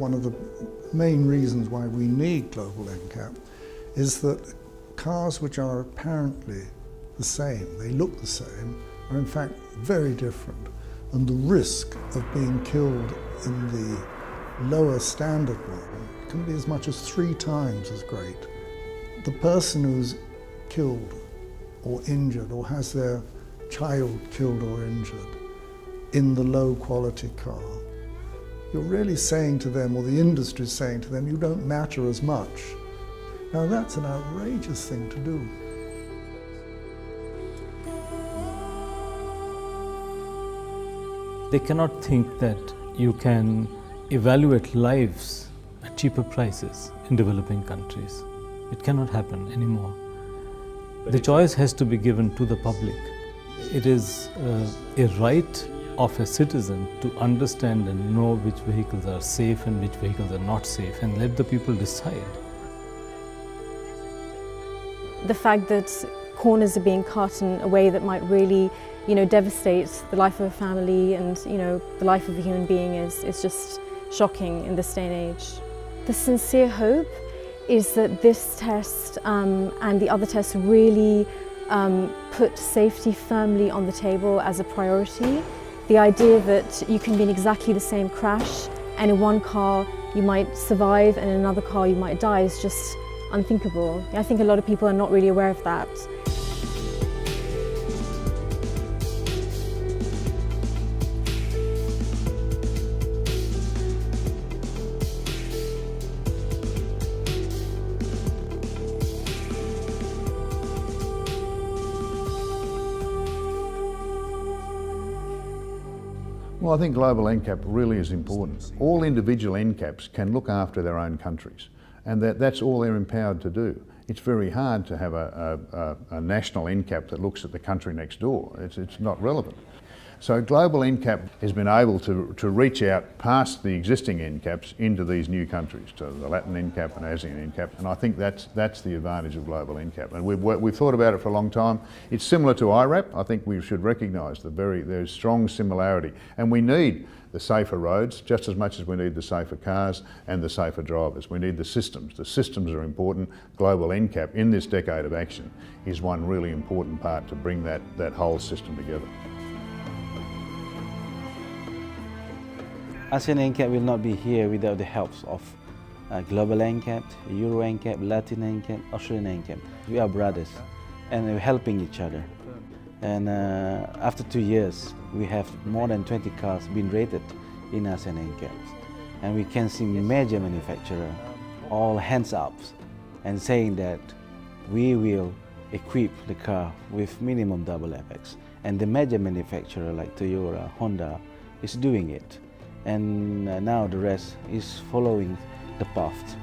one of the main reasons why we need global NCAP is that cars which are apparently the same, they look the same, are in fact very different. And the risk of being killed in the lower standard one can be as much as 3 times as great. The person who's killed or injured or has their child killed or injured in the low quality car, you're really saying to them, or the industry is saying to them, you don't matter as much. Now that's an outrageous thing to do. They cannot think that you can evaluate lives at cheaper prices in developing countries. It cannot happen anymore. The choice has to be given to the public. It is a right of a citizen to understand and know which vehicles are safe and which vehicles are not safe, and let the people decide. The fact that corners are being cut in a way that might really, devastate the life of a family and, the life of a human being is just shocking in this day and age. The sincere hope is that this test and the other tests really put safety firmly on the table as a priority. The idea that you can be in exactly the same crash and in one car you might survive and in another car you might die is just unthinkable. I think a lot of people are not really aware of that. Well, I think global NCAP really is important. All individual NCAPs can look after their own countries, and that's all they're empowered to do. It's very hard to have a national NCAP that looks at the country next door. It's not relevant. So global NCAP has been able to reach out past the existing NCAPs into these new countries, to the Latin NCAP and ASEAN NCAP, and I think that's the advantage of global NCAP. And we've thought about it for a long time. It's similar to IRAP. I think we should recognise there's strong similarity, and we need the safer roads just as much as we need the safer cars and the safer drivers. We need the systems. The systems are important. Global NCAP in this decade of action is one really important part to bring that whole system together. ASEAN NCAP will not be here without the help of Global NCAP, Euro NCAP, Latin NCAP, Australian NCAP. We are brothers and we're helping each other. And after 2 years, we have more than 20 cars being rated in ASEAN NCAPs. And we can see major manufacturer all hands up and saying that we will equip the car with minimum double apex. And the major manufacturer like Toyota, Honda is doing it. And now the rest is following the path.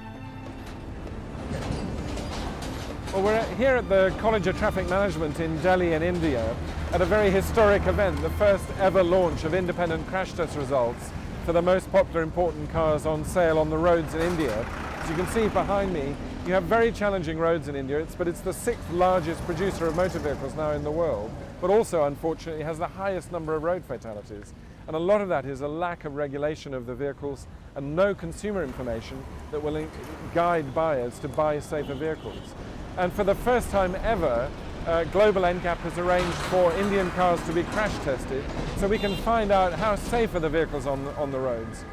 Well, we're here at the College of Traffic Management in Delhi in India at a very historic event, the first ever launch of independent crash test results for the most popular important cars on sale on the roads in India. As you can see behind me, you have very challenging roads in India, but it's the 6th largest producer of motor vehicles now in the world, but also unfortunately has the highest number of road fatalities. And a lot of that is a lack of regulation of the vehicles and no consumer information that will guide buyers to buy safer vehicles. And for the first time ever, Global NCAP has arranged for Indian cars to be crash tested so we can find out how safe are the vehicles on the roads.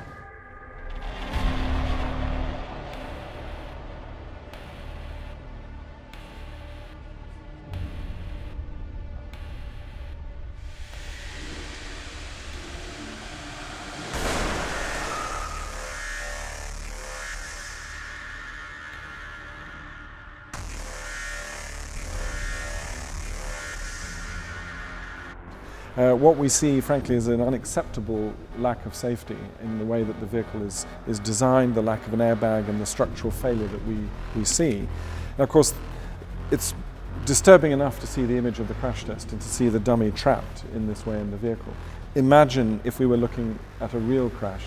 What we see, frankly, is an unacceptable lack of safety in the way that the vehicle is designed, the lack of an airbag and the structural failure that we see. And of course, it's disturbing enough to see the image of the crash test and to see the dummy trapped in this way in the vehicle. Imagine if we were looking at a real crash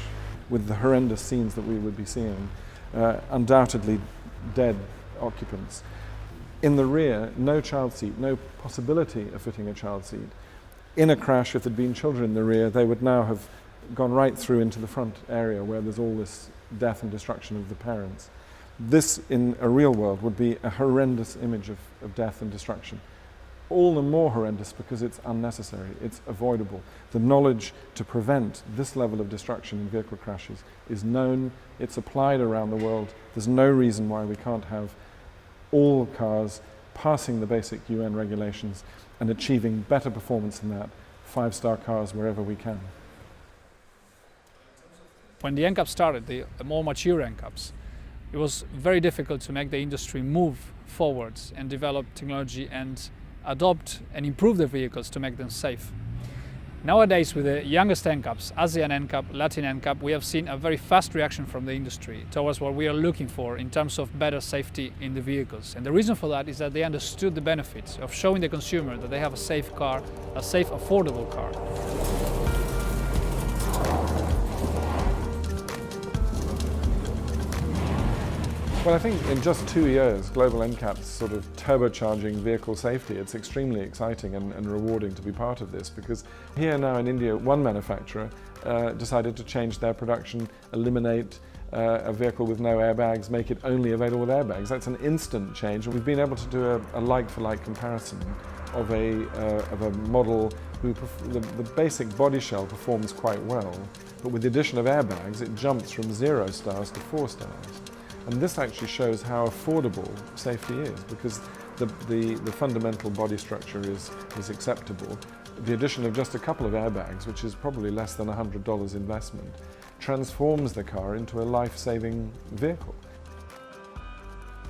with the horrendous scenes that we would be seeing, undoubtedly dead occupants. In the rear, no child seat, no possibility of fitting a child seat. In a crash, if there'd been children in the rear, they would now have gone right through into the front area where there's all this death and destruction of the parents. This, in a real world, would be a horrendous image of death and destruction. All the more horrendous because it's unnecessary, it's avoidable. The knowledge to prevent this level of destruction in vehicle crashes is known, it's applied around the world. There's no reason why we can't have all cars passing the basic UN regulations and achieving better performance than that, 5-star cars wherever we can. When the NCAP started, the more mature NCAPs, it was very difficult to make the industry move forwards and develop technology and adopt and improve their vehicles to make them safe. Nowadays, with the youngest NCAPs, ASEAN NCAP, Latin NCAP, we have seen a very fast reaction from the industry towards what we are looking for in terms of better safety in the vehicles. And the reason for that is that they understood the benefits of showing the consumer that they have a safe car, a safe, affordable car. Well, I think in just 2 years, Global NCAP's sort of turbocharging vehicle safety, it's extremely exciting and rewarding to be part of this, because here now in India, one manufacturer decided to change their production, eliminate a vehicle with no airbags, make it only available with airbags. That's an instant change. We've been able to do a like-for-like comparison of a model who the basic body shell performs quite well, but with the addition of airbags, it jumps from 0 stars to 4 stars. And this actually shows how affordable safety is, because the fundamental body structure is acceptable. The addition of just a couple of airbags, which is probably less than $100 investment, transforms the car into a life-saving vehicle.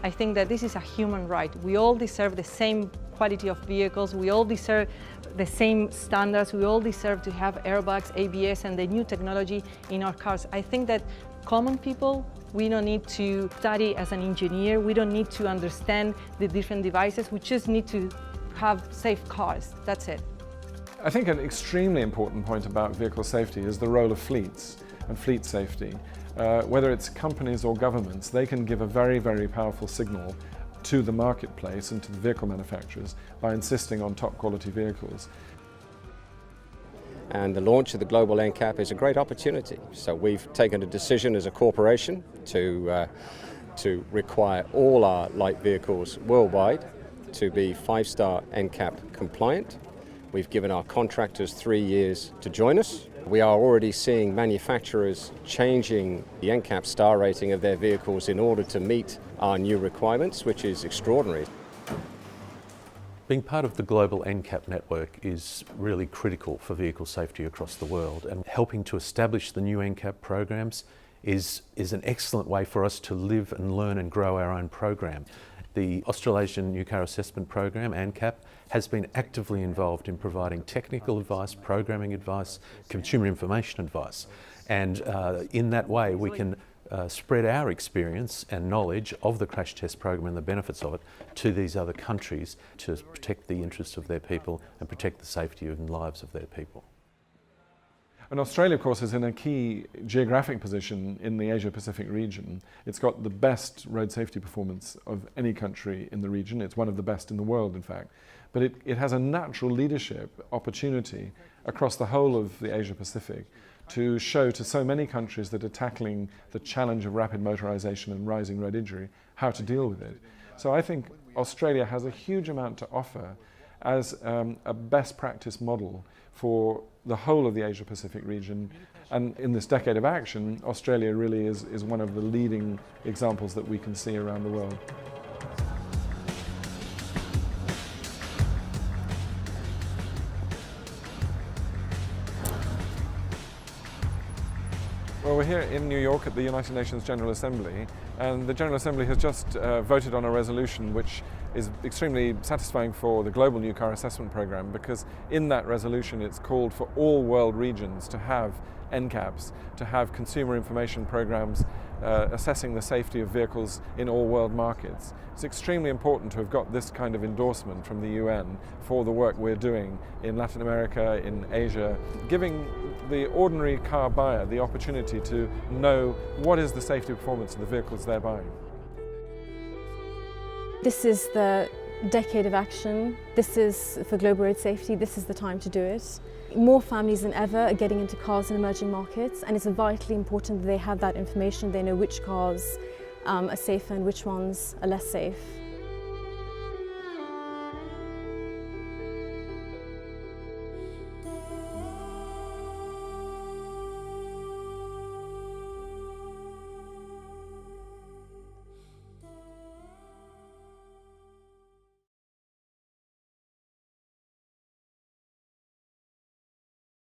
I think that this is a human right. We all deserve the same quality of vehicles, we all deserve the same standards, we all deserve to have airbags, ABS and the new technology in our cars. I think that common people, we don't need to study as an engineer, we don't need to understand the different devices, we just need to have safe cars, that's it. I think an extremely important point about vehicle safety is the role of fleets and fleet safety. Whether it's companies or governments, they can give a very, very powerful signal to the marketplace and to the vehicle manufacturers by insisting on top quality vehicles. And the launch of the Global NCAP is a great opportunity. So we've taken a decision as a corporation to require all our light vehicles worldwide to be 5-star NCAP compliant. We've given our contractors 3 years to join us. We are already seeing manufacturers changing the NCAP star rating of their vehicles in order to meet our new requirements, which is extraordinary. Being part of the Global NCAP network is really critical for vehicle safety across the world, and helping to establish the new NCAP programs is an excellent way for us to live and learn and grow our own program. The Australasian New Car Assessment Program, ANCAP, has been actively involved in providing technical advice, programming advice, consumer information advice, and in that way we can spread our experience and knowledge of the crash test program and the benefits of it to these other countries to protect the interests of their people and protect the safety and lives of their people. And Australia, of course, is in a key geographic position in the Asia-Pacific region. It's got the best road safety performance of any country in the region. It's one of the best in the world, in fact. But it has a natural leadership opportunity across the whole of the Asia-Pacific to show to so many countries that are tackling the challenge of rapid motorization and rising road injury, how to deal with it. So I think Australia has a huge amount to offer as a best practice model for the whole of the Asia-Pacific region. And in this decade of action, Australia really is one of the leading examples that we can see around the world. Well, we're here in New York at the United Nations General Assembly, and the General Assembly has just voted on a resolution which is extremely satisfying for the Global New Car Assessment Program, because in that resolution it's called for all world regions to have NCAPs, to have consumer information programs assessing the safety of vehicles in all world markets. It's extremely important to have got this kind of endorsement from the UN for the work we're doing in Latin America, in Asia, giving the ordinary car buyer the opportunity to know what is the safety performance of the vehicles they're buying. This is the decade of action. This is for global road safety, this is the time to do it. More families than ever are getting into cars in emerging markets, and it's vitally important that they have that information, they know which cars are safer and which ones are less safe.